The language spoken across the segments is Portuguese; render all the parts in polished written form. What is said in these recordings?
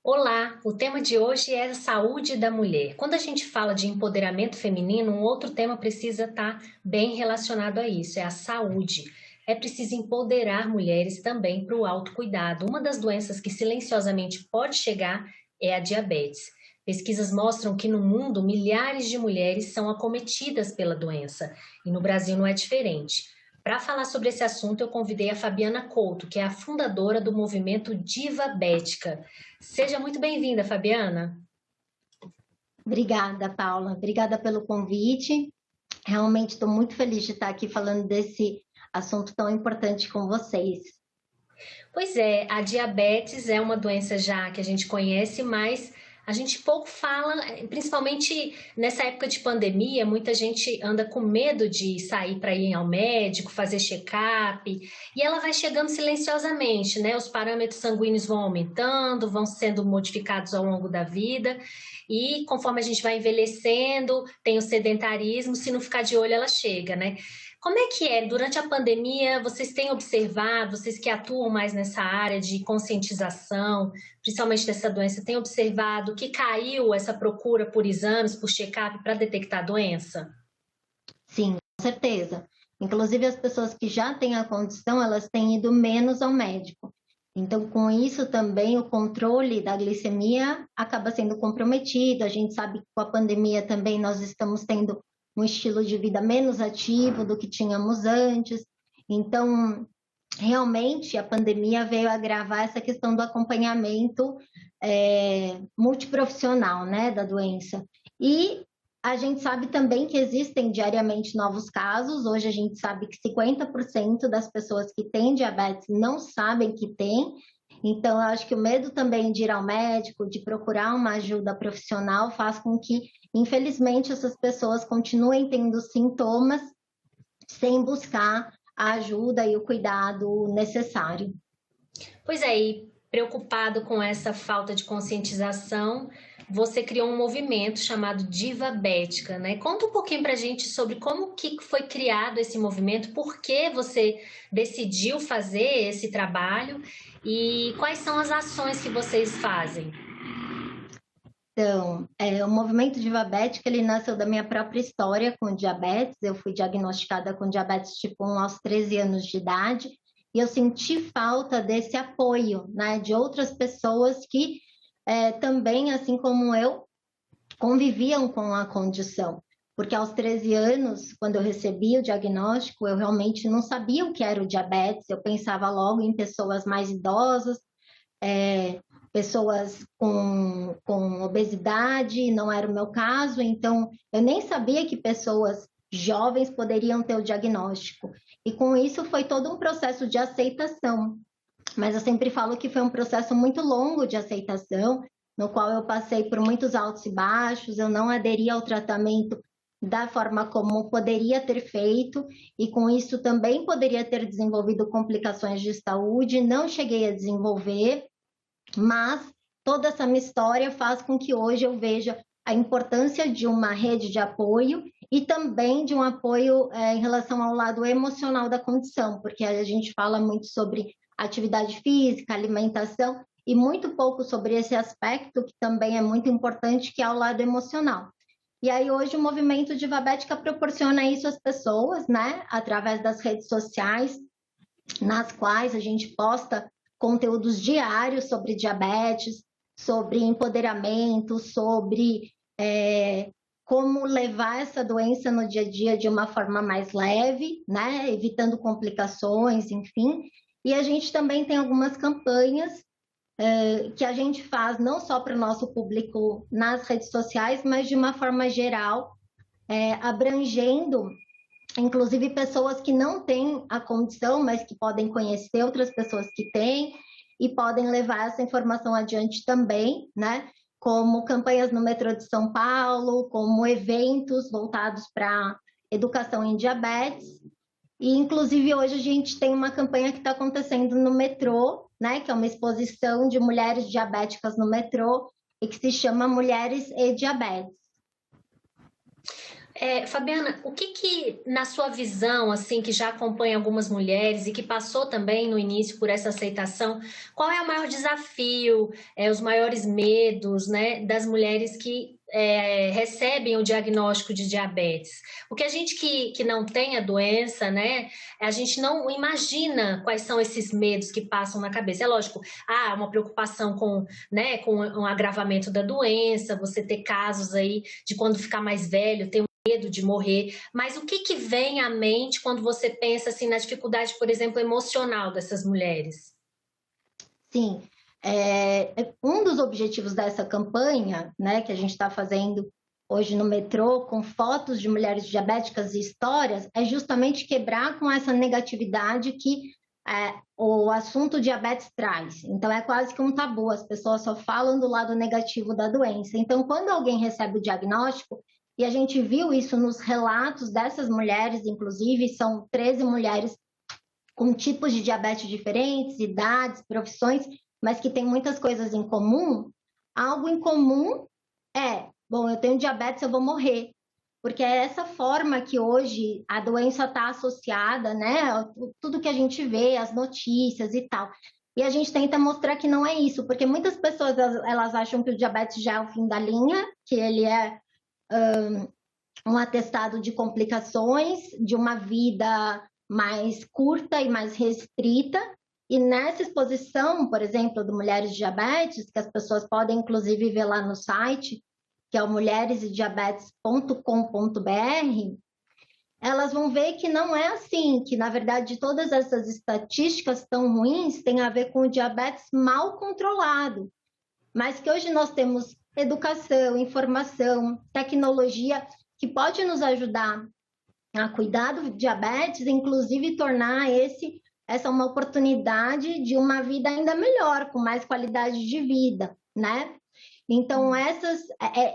Olá, o tema de hoje é a saúde da mulher. Quando a gente fala de empoderamento feminino, um outro tema precisa estar bem relacionado a isso, é a saúde. É preciso empoderar mulheres também para o autocuidado. Uma das doenças que silenciosamente pode chegar é a diabetes. Pesquisas mostram que no mundo milhares de mulheres são acometidas pela doença e no Brasil não é diferente. Para falar sobre esse assunto, eu convidei a Fabiana Couto, que é a fundadora do movimento Diva Bética. Seja muito bem-vinda, Fabiana. Obrigada, Paula. Obrigada pelo convite. Realmente estou muito feliz de estar aqui falando desse assunto tão importante com vocês. Pois é, a diabetes é uma doença já que a gente conhece, mas a gente pouco fala, principalmente nessa época de pandemia, muita gente anda com medo de sair para ir ao médico, fazer check-up, e ela vai chegando silenciosamente, né? Os parâmetros sanguíneos vão aumentando, vão sendo modificados ao longo da vida, e conforme a gente vai envelhecendo, tem o sedentarismo, se não ficar de olho, ela chega, né? Como é que é? Durante a pandemia, vocês têm observado, vocês que atuam mais nessa área de conscientização, principalmente dessa doença, têm observado que caiu essa procura por exames, por check-up para detectar a doença? Sim, com certeza. Inclusive, as pessoas que já têm a condição, elas têm ido menos ao médico. Então, com isso também, o controle da glicemia acaba sendo comprometido. A gente sabe que com a pandemia também nós estamos tendo um estilo de vida menos ativo do que tínhamos antes. Então, realmente a pandemia veio agravar essa questão do acompanhamento multiprofissional, né, da doença. E a gente sabe também que existem diariamente novos casos. Hoje a gente sabe que 50% das pessoas que têm diabetes não sabem que têm. Então, eu acho que o medo também de ir ao médico, de procurar uma ajuda profissional, faz com que, infelizmente, essas pessoas continuem tendo sintomas sem buscar a ajuda e o cuidado necessário. Pois é, e preocupado com essa falta de conscientização, você criou um movimento chamado Diva Bética, né? Conta um pouquinho pra gente sobre como que foi criado esse movimento, por que você decidiu fazer esse trabalho e quais são as ações que vocês fazem. Então, o movimento diabético, ele nasceu da minha própria história com diabetes. Eu fui diagnosticada com diabetes tipo 1 aos 13 anos de idade e eu senti falta desse apoio, né, de outras pessoas que também, assim como eu, conviviam com a condição. Porque aos 13 anos, quando eu recebi o diagnóstico, eu realmente não sabia o que era o diabetes, eu pensava logo em pessoas mais idosas, é, pessoas com obesidade, não era o meu caso, então eu nem sabia que pessoas jovens poderiam ter o diagnóstico. E com isso foi todo um processo de aceitação. Mas eu sempre falo que foi um processo muito longo de aceitação, no qual eu passei por muitos altos e baixos, eu não aderi ao tratamento da forma como poderia ter feito, e com isso também poderia ter desenvolvido complicações de saúde, não cheguei a desenvolver, mas toda essa minha história faz com que hoje eu veja a importância de uma rede de apoio e também de um apoio em relação ao lado emocional da condição, porque a gente fala muito sobre atividade física, alimentação e muito pouco sobre esse aspecto que também é muito importante, que é o lado emocional. E aí hoje o movimento Diabética proporciona isso às pessoas, né, através das redes sociais, nas quais a gente posta conteúdos diários sobre diabetes, sobre empoderamento, sobre como levar essa doença no dia a dia de uma forma mais leve, né? Evitando complicações, enfim. E a gente também tem algumas campanhas que a gente faz não só para o nosso público nas redes sociais, mas de uma forma geral, abrangendo inclusive pessoas que não têm a condição, mas que podem conhecer outras pessoas que têm e podem levar essa informação adiante também, né? Como campanhas no metrô de São Paulo, como eventos voltados para educação em diabetes. E, inclusive, hoje a gente tem uma campanha que está acontecendo no metrô, né? Que é uma exposição de mulheres diabéticas no metrô e que se chama Mulheres e Diabetes. Fabiana, o que que, na sua visão, assim, que já acompanha algumas mulheres e que passou também no início por essa aceitação, qual é o maior desafio, os maiores medos, né, das mulheres que recebem o diagnóstico de diabetes? Porque a gente que não tem a doença, né, a gente não imagina quais são esses medos que passam na cabeça. É lógico, uma preocupação com, né, com um agravamento da doença, você ter casos aí de quando ficar mais velho, ter medo de morrer, mas o que que vem à mente quando você pensa assim na dificuldade, por exemplo, emocional dessas mulheres? Sim, um dos objetivos dessa campanha, né, que a gente está fazendo hoje no metrô, com fotos de mulheres diabéticas e histórias, é justamente quebrar com essa negatividade que o assunto diabetes traz. Então, é quase que um tabu, as pessoas só falam do lado negativo da doença. Então, quando alguém recebe o diagnóstico, e a gente viu isso nos relatos dessas mulheres, inclusive, são 13 mulheres com tipos de diabetes diferentes, idades, profissões, mas que têm muitas coisas em comum. Algo em comum bom, eu tenho diabetes, eu vou morrer. Porque é essa forma que hoje a doença está associada, né? Tudo que a gente vê, as notícias e tal. E a gente tenta mostrar que não é isso, porque muitas pessoas elas acham que o diabetes já é o fim da linha, que ele é um atestado de complicações, de uma vida mais curta e mais restrita. E nessa exposição, por exemplo, do Mulheres Diabetes, que as pessoas podem inclusive ver lá no site, que é o mulheresediabetes.com.br, elas vão ver que não é assim, que na verdade todas essas estatísticas tão ruins têm a ver com o diabetes mal controlado, mas que hoje nós temos educação, informação, tecnologia que pode nos ajudar a cuidar do diabetes, inclusive tornar essa uma oportunidade de uma vida ainda melhor, com mais qualidade de vida, né? Então,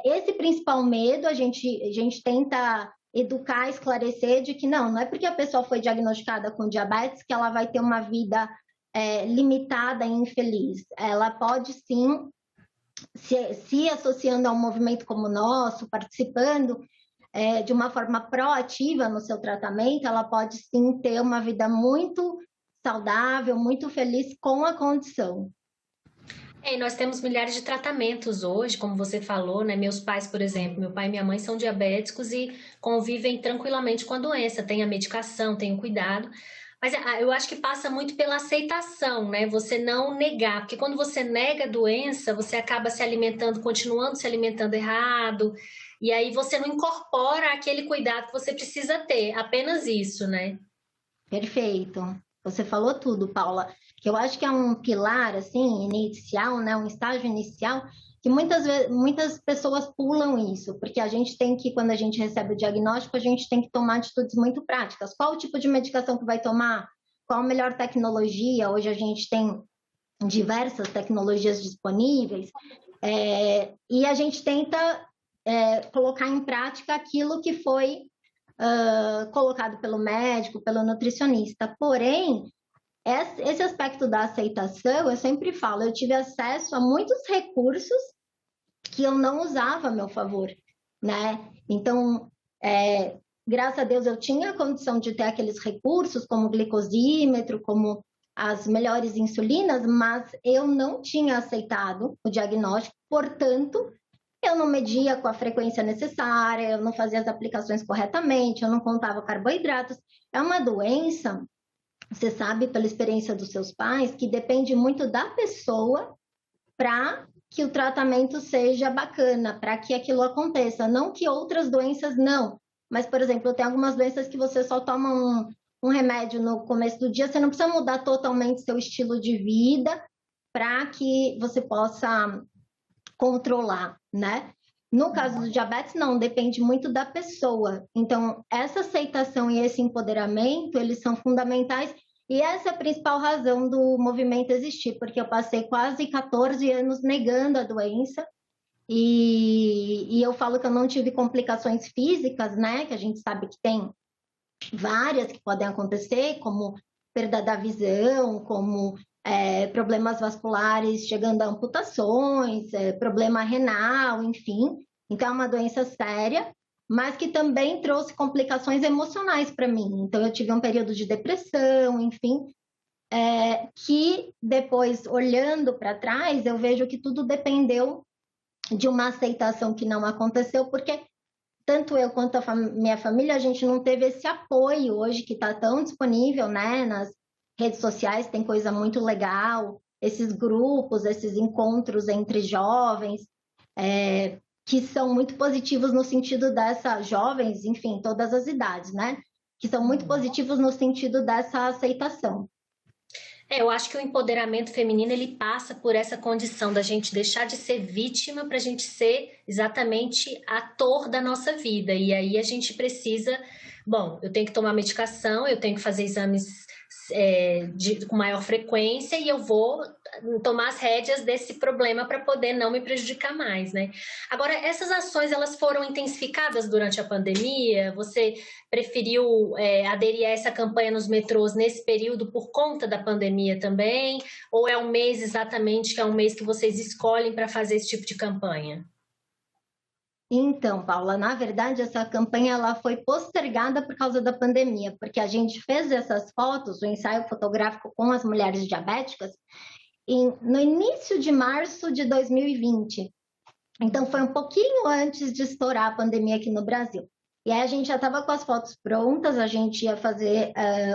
esse principal medo, a gente tenta educar, esclarecer de que não é porque a pessoa foi diagnosticada com diabetes que ela vai ter uma vida limitada e infeliz. Ela pode sim, se associando a um movimento como o nosso, participando de uma forma proativa no seu tratamento, ela pode sim ter uma vida muito saudável, muito feliz com a condição. E nós temos milhares de tratamentos hoje, como você falou, né? Meus pais, por exemplo, meu pai e minha mãe são diabéticos e convivem tranquilamente com a doença, tem a medicação, tem o cuidado. Mas eu acho que passa muito pela aceitação, né? Você não negar, porque quando você nega a doença, você acaba se alimentando, continuando se alimentando errado, e aí você não incorpora aquele cuidado que você precisa ter, apenas isso, né? Perfeito. Você falou tudo, Paula. Que eu acho que é um pilar assim inicial, né, um estágio inicial que muitas pessoas pulam isso, porque a gente tem que, quando a gente recebe o diagnóstico, a gente tem que tomar atitudes muito práticas. Qual o tipo de medicação que vai tomar? Qual a melhor tecnologia? Hoje a gente tem diversas tecnologias disponíveis, e a gente tenta colocar em prática aquilo que foi colocado pelo médico, pelo nutricionista. Porém, esse aspecto da aceitação, eu sempre falo, eu tive acesso a muitos recursos que eu não usava a meu favor, né? Então, graças a Deus, eu tinha a condição de ter aqueles recursos, como o glicosímetro, como as melhores insulinas, mas eu não tinha aceitado o diagnóstico, portanto, eu não media com a frequência necessária, eu não fazia as aplicações corretamente, eu não contava carboidratos. É uma doença, você sabe pela experiência dos seus pais, que depende muito da pessoa para que o tratamento seja bacana, para que aquilo aconteça. Não que outras doenças não, mas, por exemplo, tem algumas doenças que você só toma um remédio no começo do dia, você não precisa mudar totalmente seu estilo de vida para que você possa controlar, né? No caso do diabetes, não, depende muito da pessoa. Então, essa aceitação e esse empoderamento, eles são fundamentais. E essa é a principal razão do movimento existir, porque eu passei quase 14 anos negando a doença. E eu falo que eu não tive complicações físicas, né? Que a gente sabe que tem várias que podem acontecer, como perda da visão, como problemas vasculares chegando a amputações, problema renal, enfim. Então, é uma doença séria, mas que também trouxe complicações emocionais para mim. Então, eu tive um período de depressão, enfim, que depois, olhando para trás, eu vejo que tudo dependeu de uma aceitação que não aconteceu, porque tanto eu quanto a minha família, a gente não teve esse apoio hoje que está tão disponível, né? Nas redes sociais tem coisa muito legal, esses grupos, esses encontros entre jovens, que são muito positivos no sentido dessa, jovens, enfim, todas as idades, né? Que são muito positivos no sentido dessa aceitação. Eu acho que o empoderamento feminino ele passa por essa condição da gente deixar de ser vítima para a gente ser exatamente ator da nossa vida. E aí a gente precisa, bom, eu tenho que tomar medicação, eu tenho que fazer exames com maior frequência e eu vou tomar as rédeas desse problema para poder não me prejudicar mais, né? Agora, essas ações elas foram intensificadas durante a pandemia? Você preferiu aderir a essa campanha nos metrôs nesse período por conta da pandemia também? Ou é um mês exatamente que é um mês que vocês escolhem para fazer esse tipo de campanha? Então, Paula, na verdade, essa campanha ela foi postergada por causa da pandemia, porque a gente fez essas fotos, o ensaio fotográfico com as mulheres diabéticas, no início de março de 2020. Então, foi um pouquinho antes de estourar a pandemia aqui no Brasil. E aí a gente já estava com as fotos prontas, a gente ia fazer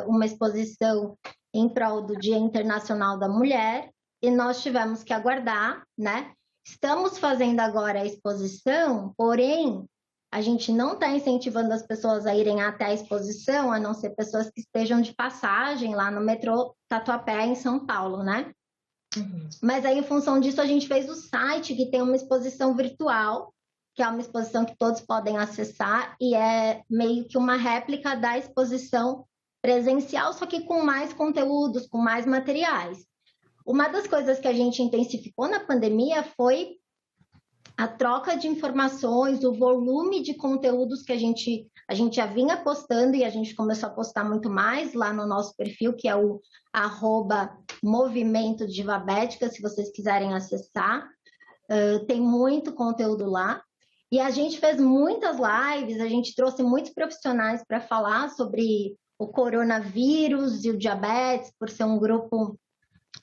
uma exposição em prol do Dia Internacional da Mulher, e nós tivemos que aguardar, né? Estamos fazendo agora a exposição, porém, a gente não está incentivando as pessoas a irem até a exposição, a não ser pessoas que estejam de passagem lá no metrô Tatuapé, em São Paulo, né? Uhum. Mas aí, em função disso, a gente fez o site, que tem uma exposição virtual, que é uma exposição que todos podem acessar, e é meio que uma réplica da exposição presencial, só que com mais conteúdos, com mais materiais. Uma das coisas que a gente intensificou na pandemia foi a troca de informações, o volume de conteúdos que a gente já vinha postando, e a gente começou a postar muito mais lá no nosso perfil, que é o @Movimento Divabética, se vocês quiserem acessar. Tem muito conteúdo lá. E a gente fez muitas lives, a gente trouxe muitos profissionais para falar sobre o coronavírus e o diabetes, por ser um grupo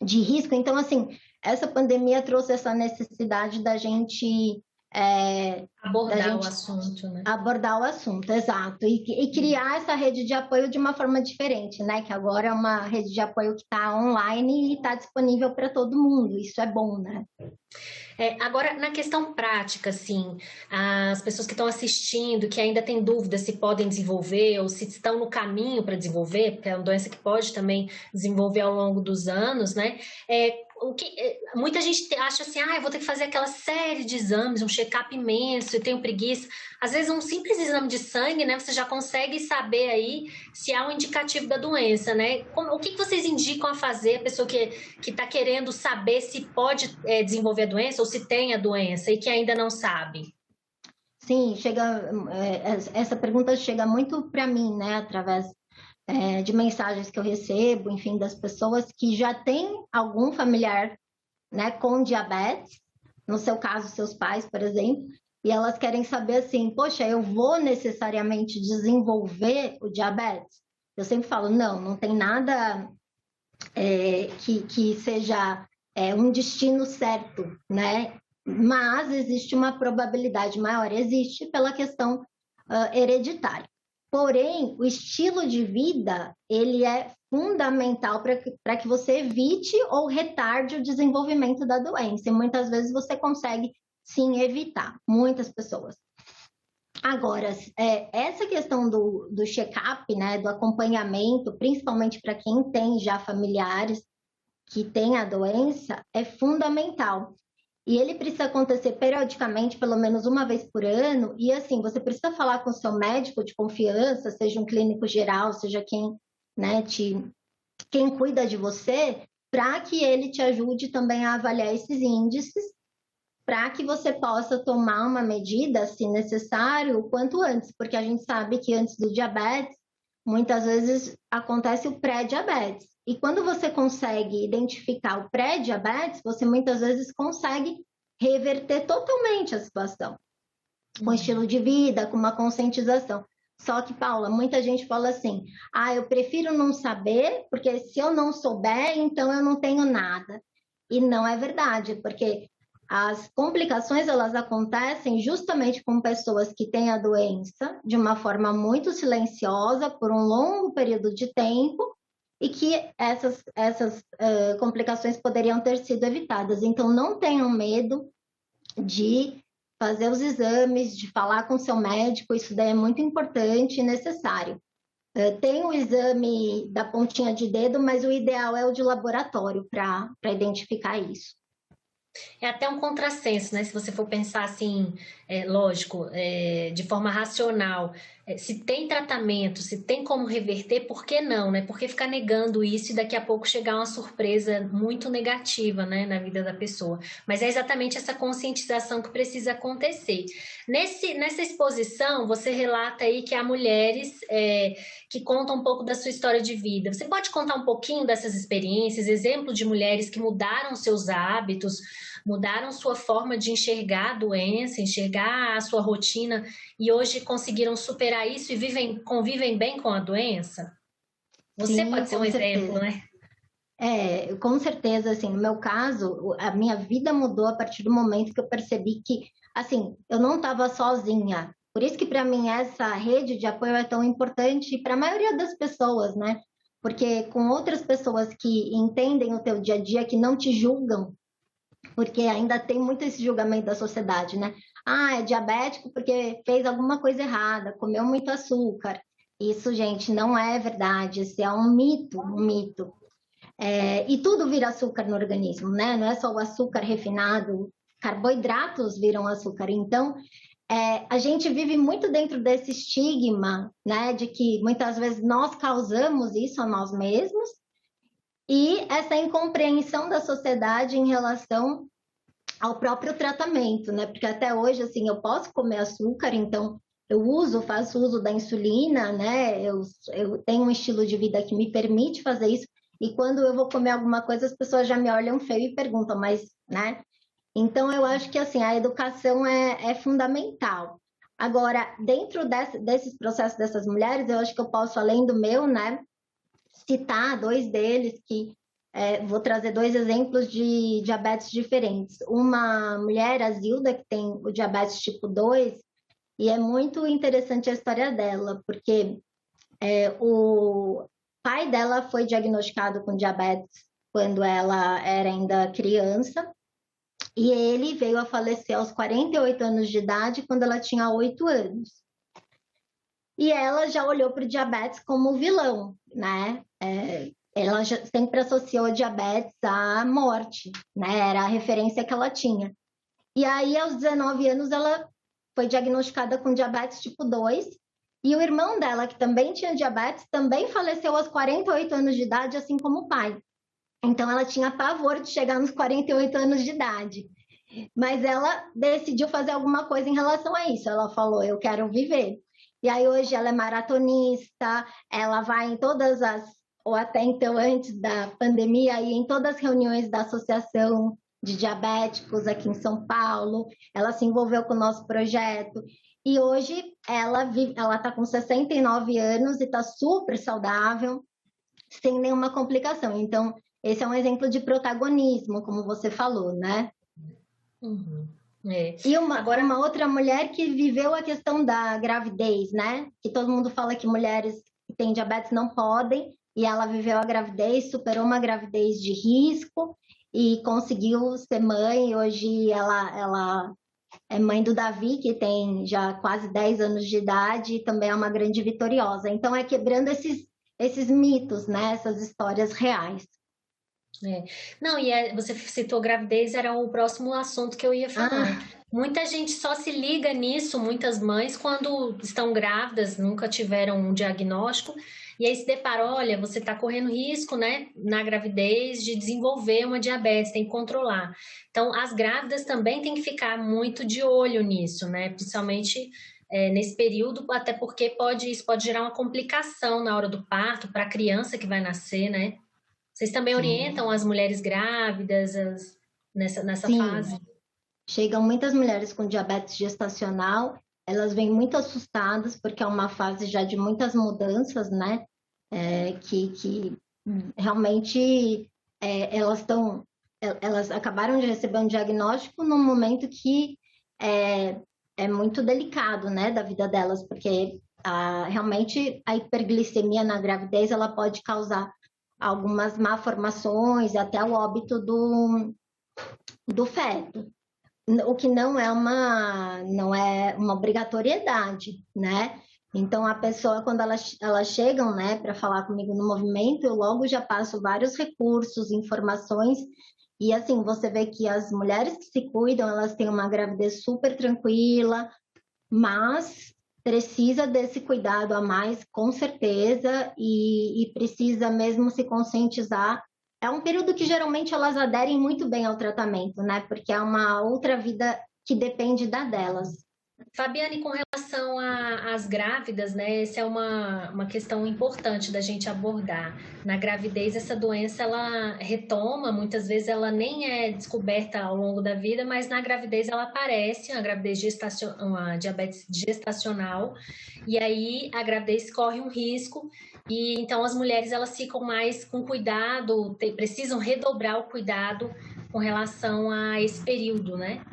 de risco. Então, assim, essa pandemia trouxe essa necessidade da gente abordar o assunto, né? Abordar o assunto, exato. E criar essa rede de apoio de uma forma diferente, né? Que agora é uma rede de apoio que está online e está disponível para todo mundo. Isso é bom, né? Agora, na questão prática, assim, as pessoas que estão assistindo, que ainda têm dúvida se podem desenvolver ou se estão no caminho para desenvolver, porque é uma doença que pode também desenvolver ao longo dos anos, né? Muita gente acha assim, eu vou ter que fazer aquela série de exames, um check-up imenso, eu tenho preguiça. Às vezes um simples exame de sangue, né, você já consegue saber aí se há um indicativo da doença, né? O que vocês indicam a fazer a pessoa que está querendo saber se pode desenvolver a doença ou se tem a doença e que ainda não sabe? Sim, essa pergunta chega muito para mim, né, através de mensagens que eu recebo, enfim, das pessoas que já têm algum familiar, né, com diabetes, no seu caso, seus pais, por exemplo, e elas querem saber assim, poxa, eu vou necessariamente desenvolver o diabetes? Eu sempre falo, não tem nada que seja um destino certo, né? Mas existe uma probabilidade maior, existe pela questão hereditária. Porém, o estilo de vida, ele é fundamental para que você evite ou retarde o desenvolvimento da doença. E muitas vezes você consegue, sim, evitar. Muitas pessoas. Agora, essa questão do check-up, né, do acompanhamento, principalmente para quem tem já familiares que têm a doença, é fundamental. E ele precisa acontecer periodicamente, pelo menos uma vez por ano. E assim, você precisa falar com o seu médico de confiança, seja um clínico geral, seja quem, né, quem cuida de você, para que ele te ajude também a avaliar esses índices, para que você possa tomar uma medida, se necessário, o quanto antes. Porque a gente sabe que antes do diabetes, muitas vezes acontece o pré-diabetes. E quando você consegue identificar o pré-diabetes, você muitas vezes consegue reverter totalmente a situação. com estilo de vida, com uma conscientização. Só que, Paula, muita gente fala assim: ah, eu prefiro não saber, porque se eu não souber, então eu não tenho nada. E não é verdade, porque as complicações elas acontecem justamente com pessoas que têm a doença de uma forma muito silenciosa por um longo período de tempo e que essas complicações poderiam ter sido evitadas. Então, não tenham medo de fazer os exames, de falar com seu médico, isso daí é muito importante e necessário. Tem o exame da pontinha de dedo, mas o ideal é o de laboratório para identificar isso. É até um contrassenso, né? Se você for pensar assim, lógico, de forma racional, se tem tratamento, se tem como reverter, por que não, né? Por que ficar negando isso e daqui a pouco chegar uma surpresa muito negativa, né, na vida da pessoa? Mas é exatamente essa conscientização que precisa acontecer. Nessa exposição, você relata aí que há mulheres que contam um pouco da sua história de vida. Você pode contar um pouquinho dessas experiências, exemplo de mulheres que mudaram seus hábitos, mudaram sua forma de enxergar a doença, enxergar a sua rotina e hoje conseguiram superar isso e convivem bem com a doença? Você Sim, pode ser com um exemplo, certeza. né? Com certeza, assim, no meu caso, a minha vida mudou a partir do momento que eu percebi que, assim, eu não estava sozinha. Por isso que para mim essa rede de apoio é tão importante para a maioria das pessoas, né? Porque com outras pessoas que entendem o teu dia a dia, que não te julgam, porque ainda tem muito esse julgamento da sociedade, né? Ah, é diabético porque fez alguma coisa errada, comeu muito açúcar. Isso, gente, não é verdade. Isso é um mito, um mito. E tudo vira açúcar no organismo, né? Não é só o açúcar refinado, carboidratos viram açúcar. Então, a gente vive muito dentro desse estigma, né? De que muitas vezes nós causamos isso a nós mesmos e essa incompreensão da sociedade em relação ao próprio tratamento, né? Porque até hoje, assim, eu posso comer açúcar, então faço uso da insulina, né? Eu tenho um estilo de vida que me permite fazer isso. E quando eu vou comer alguma coisa, as pessoas já me olham feio e perguntam, mas, né? Então, eu acho que, assim, a educação é fundamental. Agora, dentro desses processos dessas mulheres, eu acho que eu posso, além do meu, né, citar dois deles que vou trazer dois exemplos de diabetes diferentes. Uma mulher, a Zilda, que tem o diabetes tipo 2, e é muito interessante a história dela, porque o pai dela foi diagnosticado com diabetes quando ela era ainda criança, e ele veio a falecer aos 48 anos de idade, quando ela tinha 8 anos. E ela já olhou para o diabetes como vilão, né? Ela já sempre associou a diabetes à morte, né? Era a referência que ela tinha. E aí, aos 19 anos, ela foi diagnosticada com diabetes tipo 2. E o irmão dela, que também tinha diabetes, também faleceu aos 48 anos de idade, assim como o pai. Então, ela tinha pavor de chegar nos 48 anos de idade. Mas ela decidiu fazer alguma coisa em relação a isso. Ela falou: eu quero viver. E aí hoje ela é maratonista, ela vai em todas ou até então antes da pandemia, em todas as reuniões da Associação de Diabéticos aqui em São Paulo. Ela se envolveu com o nosso projeto. E hoje ela está com 69 anos e está super saudável, sem nenhuma complicação. Então, esse é um exemplo de protagonismo, como você falou, né? Uhum. E uma outra mulher que viveu a questão da gravidez, né? Que todo mundo fala que mulheres que têm diabetes não podem, e ela viveu a gravidez, superou uma gravidez de risco e conseguiu ser mãe. Hoje ela é mãe do Davi, que tem já quase 10 anos de idade, e também é uma grande vitoriosa. Então, é quebrando esses mitos, né? Essas histórias reais. Não, você citou gravidez, era o próximo assunto que eu ia falar. Muita gente só se liga nisso, muitas mães, quando estão grávidas, nunca tiveram um diagnóstico, e aí se depara, olha, você está correndo risco, né, na gravidez de desenvolver uma diabetes, tem que controlar. Então, as grávidas também têm que ficar muito de olho nisso, né, principalmente nesse período, até porque isso pode gerar uma complicação na hora do parto para a criança que vai nascer, né? Vocês também orientam as mulheres grávidas nessa Sim, fase? chegam muitas mulheres com diabetes gestacional elas vêm muito assustadas, porque é uma fase já de muitas mudanças, né? Que realmente elas acabaram de receber um diagnóstico num momento que é muito delicado, né, da vida delas, porque realmente a hiperglicemia na gravidez ela pode causar algumas malformações, até o óbito do feto, o que não é uma obrigatoriedade, né? Então, a pessoa, quando elas chegam, né, para falar comigo no movimento, eu logo já passo vários recursos, informações, e assim, você vê que as mulheres que se cuidam, elas têm uma gravidez super tranquila, mas precisa desse cuidado a mais, com certeza, e precisa mesmo se conscientizar. É um período que geralmente elas aderem muito bem ao tratamento, né? Porque é uma outra vida que depende da delas. Fabiane, com relação às grávidas, né, essa é uma questão importante da gente abordar. Na gravidez, essa doença, ela retoma, muitas vezes ela nem é descoberta ao longo da vida, mas na gravidez ela aparece, uma diabetes gestacional, e aí a gravidez corre um risco, e então as mulheres elas ficam mais com cuidado, precisam redobrar o cuidado com relação a esse período, né?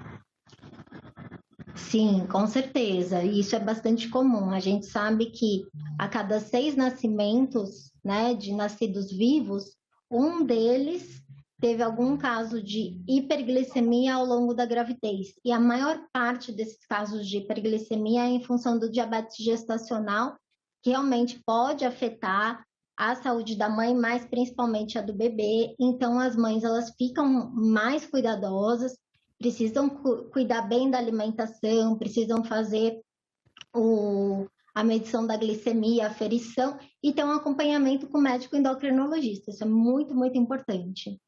Sim, com certeza. Isso é bastante comum. A gente sabe que a cada 6 nascimentos, né, de nascidos vivos, um deles teve algum caso de hiperglicemia ao longo da gravidez. E a maior parte desses casos de hiperglicemia é em função do diabetes gestacional, que realmente pode afetar a saúde da mãe, mas principalmente a do bebê. Então, as mães elas ficam mais cuidadosas, precisam cuidar bem da alimentação, precisam fazer a medição da glicemia, a aferição e ter um acompanhamento com o médico endocrinologista. Isso é muito, muito importante.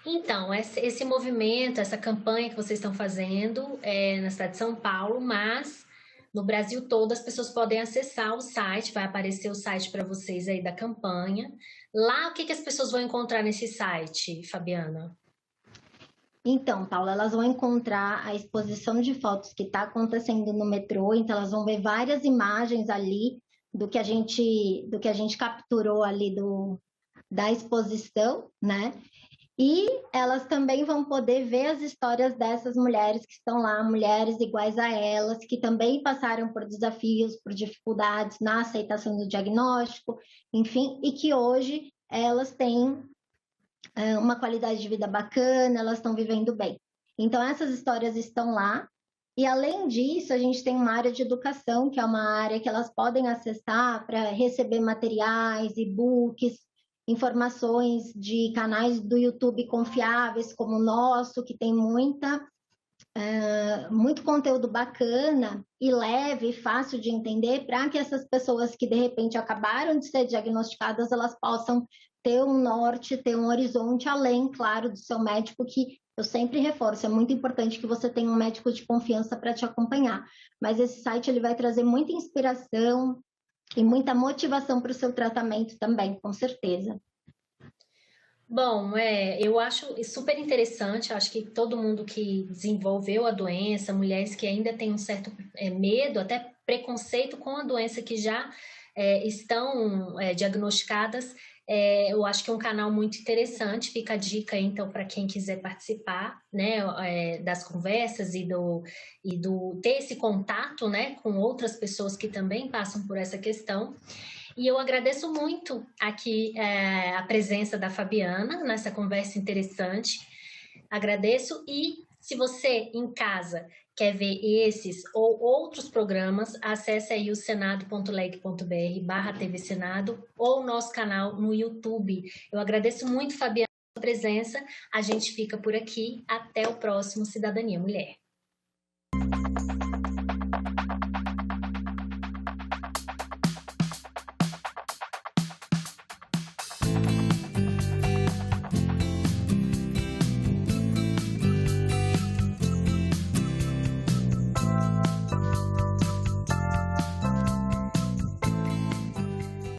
Então, esse movimento, essa campanha que vocês estão fazendo é na cidade de São Paulo, mas no Brasil todo as pessoas podem acessar o site, vai aparecer o site para vocês aí da campanha. Lá, o que as pessoas vão encontrar nesse site, Fabiana? Então, Paula, elas vão encontrar a exposição de fotos que está acontecendo no metrô, então elas vão ver várias imagens ali do que a gente capturou ali da exposição, né? E elas também vão poder ver as histórias dessas mulheres que estão lá, mulheres iguais a elas, que também passaram por desafios, por dificuldades na aceitação do diagnóstico, enfim, e que hoje elas têm uma qualidade de vida bacana, elas estão vivendo bem. Então, essas histórias estão lá. E, além disso, a gente tem uma área de educação, que é uma área que elas podem acessar para receber materiais, e-books, informações de canais do YouTube confiáveis, como o nosso, que tem muito conteúdo bacana e leve e fácil de entender, para que essas pessoas que, de repente, acabaram de ser diagnosticadas, elas possam ter um norte, ter um horizonte além, claro, do seu médico, que eu sempre reforço, é muito importante que você tenha um médico de confiança para te acompanhar. Mas esse site ele vai trazer muita inspiração e muita motivação para o seu tratamento também, com certeza. Bom, eu acho super interessante, acho que todo mundo que desenvolveu a doença, mulheres que ainda têm um certo medo, até preconceito com a doença que já estão diagnosticadas, eu acho que é um canal muito interessante, fica a dica então para quem quiser participar, né, das conversas e do ter esse contato, né, com outras pessoas que também passam por essa questão. E eu agradeço muito aqui a presença da Fabiana nessa conversa interessante. Agradeço e se você em casa quer ver esses ou outros programas, acesse aí o senado.leg.br/TV Senado ou o nosso canal no YouTube. Eu agradeço muito, Fabiana, a sua presença. A gente fica por aqui. Até o próximo Cidadania Mulher.